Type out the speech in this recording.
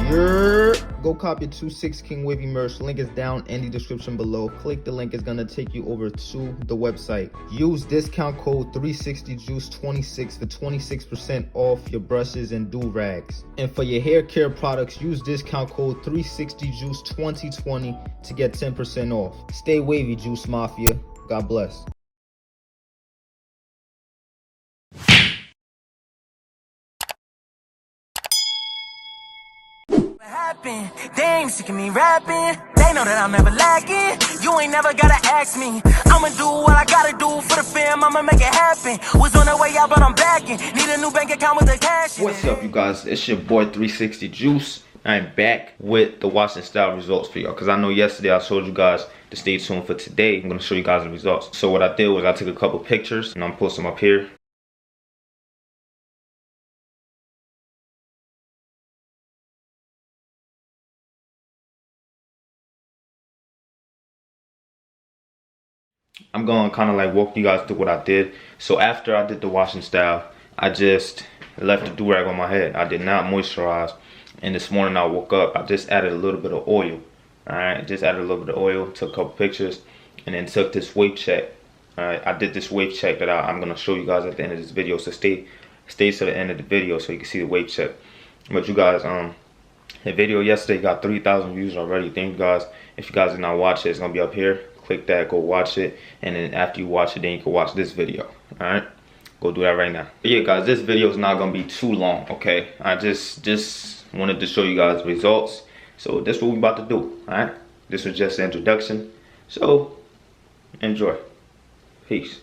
Go copy 26 King Wavy merch. Link is down in the description below. Click the link, it's gonna take you over to the website. Use discount code 360juice26 for 26% off your brushes and do-rags. And for your hair care products, use discount code 360juice2020 to get 10% off. Stay wavy, Juice Mafia. God bless. They ain't sick of me rapping. They know that I'm never lacking. You ain't never gotta ask me. I'ma do what I gotta do for the fam. I'ma make it happen. Was on the way out, but I'm backing. Need a new bank account with the cash. What's up, you guys? It's your boy 360 Juice. I'm back with the wash and style results for y'all, because I know yesterday I showed you guys to stay tuned for today. I'm going to show you guys the results. So what I did was I took a couple pictures and I'm posting them up here. I'm going to kind of like walk you guys through what I did. So after I did the washing style, I just left the do-rag on my head. I did not moisturize. And this morning I woke up, I just added a little bit of oil. Alright, just added a little bit of oil, took a couple pictures, and then took this wave check. Alright, I did this wave check that I'm going to show you guys at the end of this video. So stay to the end of the video so you can see the wave check. But you guys, the video yesterday got 3,000 views already. Thank you guys. If you guys did not watch it, it's going to be up here. Click that, go watch it, and then after you watch it, then you can watch this video. All right, go do that right now. But yeah, guys, this video is not gonna be too long. Okay, I just wanted to show you guys the results. So this is what we about to do. All right, this was just an introduction. So enjoy. Peace.